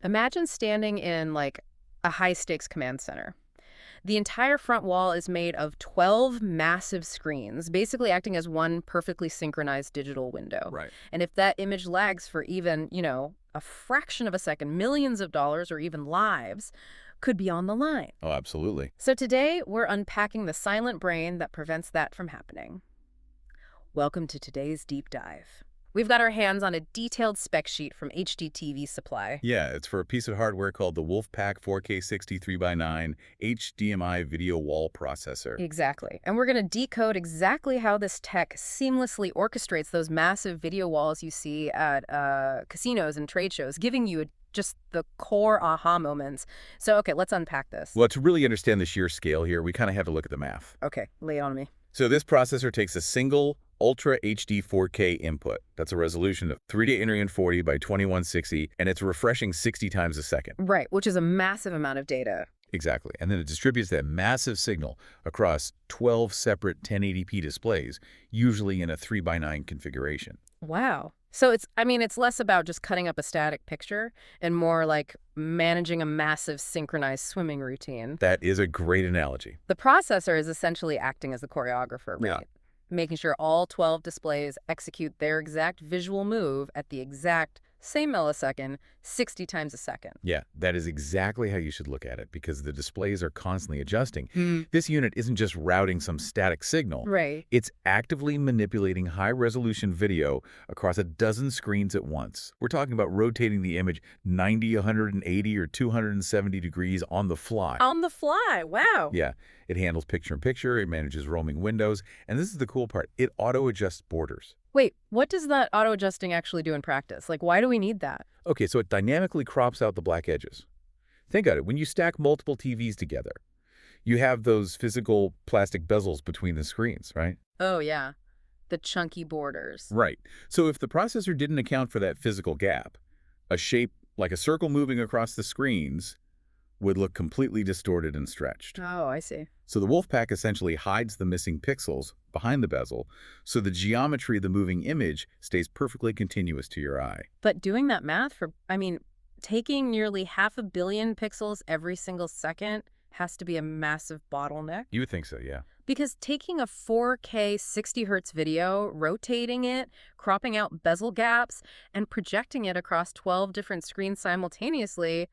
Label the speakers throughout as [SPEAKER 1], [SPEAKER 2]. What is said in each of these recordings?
[SPEAKER 1] Imagine standing in like a high-stakes command center. The entire front wall is made of 12 massive screens, basically acting as one perfectly synchronized digital window.
[SPEAKER 2] Right.
[SPEAKER 1] And if that image lags for even, a fraction of a second, millions of dollars or even lives could be on the line.
[SPEAKER 2] Oh, absolutely.
[SPEAKER 1] So today, we're unpacking the silent brain that prevents that from happening. Welcome to today's deep dive. We've got our hands on a detailed spec sheet from HDTV Supply.
[SPEAKER 2] Yeah, it's for a piece of hardware called the WolfPack 4K 63x9 HDMI Video Wall Processor.
[SPEAKER 1] Exactly. And we're going to decode exactly how this tech seamlessly orchestrates those massive video walls you see at casinos and trade shows, giving you just the core aha moments. So, okay, let's unpack this.
[SPEAKER 2] Well, to really understand the sheer scale here, we kind of have to look at the math.
[SPEAKER 1] Okay, lay it on me.
[SPEAKER 2] So this processor takes a single Ultra HD 4K input. That's a resolution of 3x840 by 2160, and it's refreshing 60 times a second.
[SPEAKER 1] Right, which is a massive amount of data.
[SPEAKER 2] Exactly. And then it distributes that massive signal across 12 separate 1080p displays, usually in a 3x9 configuration.
[SPEAKER 1] Wow. So it's less about just cutting up a static picture and more like managing a massive synchronized swimming routine.
[SPEAKER 2] That is a great analogy.
[SPEAKER 1] The processor is essentially acting as the choreographer, right?
[SPEAKER 2] Yeah.
[SPEAKER 1] Making sure all 12 displays execute their exact visual move at the exact same millisecond, 60 times a second.
[SPEAKER 2] Yeah, that is exactly how you should look at it because the displays are constantly adjusting.
[SPEAKER 1] Hmm.
[SPEAKER 2] This unit isn't just routing some static signal.
[SPEAKER 1] Right.
[SPEAKER 2] It's actively manipulating high-resolution video across a dozen screens at once. We're talking about rotating the image 90, 180, or 270 degrees on the fly.
[SPEAKER 1] On the fly. Wow.
[SPEAKER 2] Yeah, it handles picture-in-picture, it manages roaming windows, and this is the cool part, it auto-adjusts borders.
[SPEAKER 1] Wait, what does that auto-adjusting actually do in practice? Like, why do we need that?
[SPEAKER 2] Okay, so it dynamically crops out the black edges. Think about it. When you stack multiple TVs together, you have those physical plastic bezels between the screens, right?
[SPEAKER 1] Oh, yeah. The chunky borders.
[SPEAKER 2] Right. So if the processor didn't account for that physical gap, a shape like a circle moving across the screens would look completely distorted and stretched.
[SPEAKER 1] Oh, I see.
[SPEAKER 2] So the WolfPack essentially hides the missing pixels behind the bezel, so the geometry of the moving image stays perfectly continuous to your eye.
[SPEAKER 1] But doing that math taking nearly 500 million pixels every single second has to be a massive bottleneck.
[SPEAKER 2] You would think so, yeah.
[SPEAKER 1] Because taking a 4K 60 hertz video, rotating it, cropping out bezel gaps, and projecting it across 12 different screens simultaneously,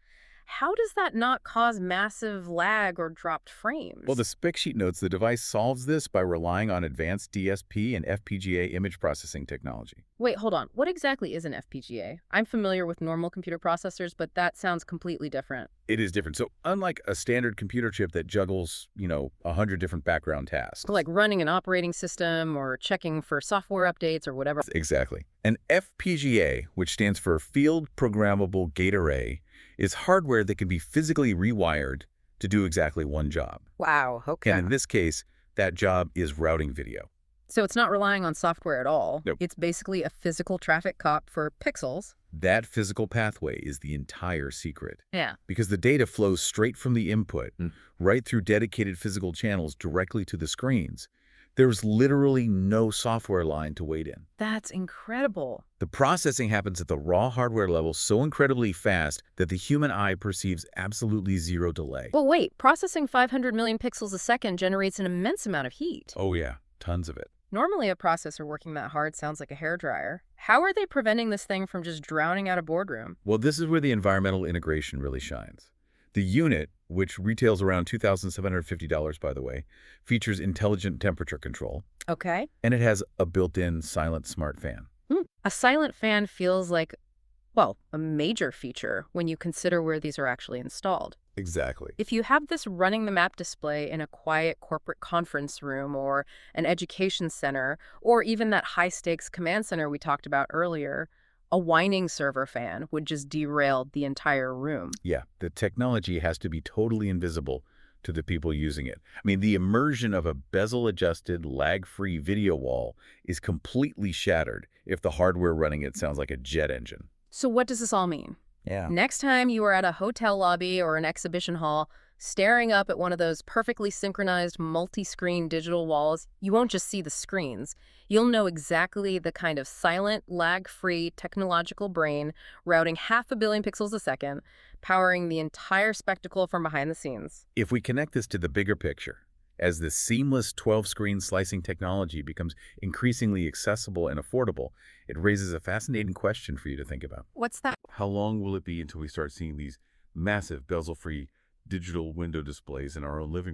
[SPEAKER 1] how does that not cause massive lag or dropped frames?
[SPEAKER 2] Well, the spec sheet notes the device solves this by relying on advanced DSP and FPGA image processing technology.
[SPEAKER 1] Wait, hold on. What exactly is an FPGA? I'm familiar with normal computer processors, but that sounds completely different.
[SPEAKER 2] It is different. So unlike a standard computer chip that juggles, 100 different background tasks.
[SPEAKER 1] Like running an operating system or checking for software updates or whatever.
[SPEAKER 2] Exactly. An FPGA, which stands for Field Programmable Gate Array, is hardware that can be physically rewired to do exactly one job.
[SPEAKER 1] Wow, okay.
[SPEAKER 2] And in this case, that job is routing video.
[SPEAKER 1] So it's not relying on software at all.
[SPEAKER 2] Nope.
[SPEAKER 1] It's basically a physical traffic cop for pixels.
[SPEAKER 2] That physical pathway is the entire secret.
[SPEAKER 1] Yeah.
[SPEAKER 2] Because the data flows straight from the input, right through dedicated physical channels directly to the screens. There's literally no software line to wait in.
[SPEAKER 1] That's incredible.
[SPEAKER 2] The processing happens at the raw hardware level so incredibly fast that the human eye perceives absolutely zero delay.
[SPEAKER 1] Well, wait, processing 500 million pixels a second generates an immense amount of heat.
[SPEAKER 2] Oh yeah, tons of it.
[SPEAKER 1] Normally, a processor working that hard sounds like a hairdryer. How are they preventing this thing from just drowning out a boardroom?
[SPEAKER 2] Well, this is where the environmental integration really shines. The unit, which retails around $2,750 by the way, features intelligent temperature control.
[SPEAKER 1] Okay.
[SPEAKER 2] And it has a built-in silent smart fan.
[SPEAKER 1] A silent fan feels like, well, a major feature when you consider where these are actually installed.
[SPEAKER 2] Exactly.
[SPEAKER 1] If you have this running the map display in a quiet corporate conference room or an education center, or even that high-stakes command center we talked about earlier, a whining server fan would just derail the entire room.
[SPEAKER 2] Yeah, the technology has to be totally invisible to the people using it. I mean, the immersion of a bezel-adjusted, lag-free video wall is completely shattered if the hardware running it sounds like a jet engine.
[SPEAKER 1] So what does this all mean?
[SPEAKER 2] Yeah.
[SPEAKER 1] Next time you are at a hotel lobby or an exhibition hall, Staring up at one of those perfectly synchronized multi-screen digital walls, you won't just see the screens. You'll know exactly the kind of silent, lag-free technological brain routing 500 million pixels a second, powering the entire spectacle from behind the scenes.
[SPEAKER 2] If we connect this to the bigger picture, as the seamless 12-screen slicing technology becomes increasingly accessible and affordable, it raises a fascinating question for you to think about.
[SPEAKER 1] What's that?
[SPEAKER 3] How long will it be until we start seeing these massive bezel-free digital window displays in our own living room?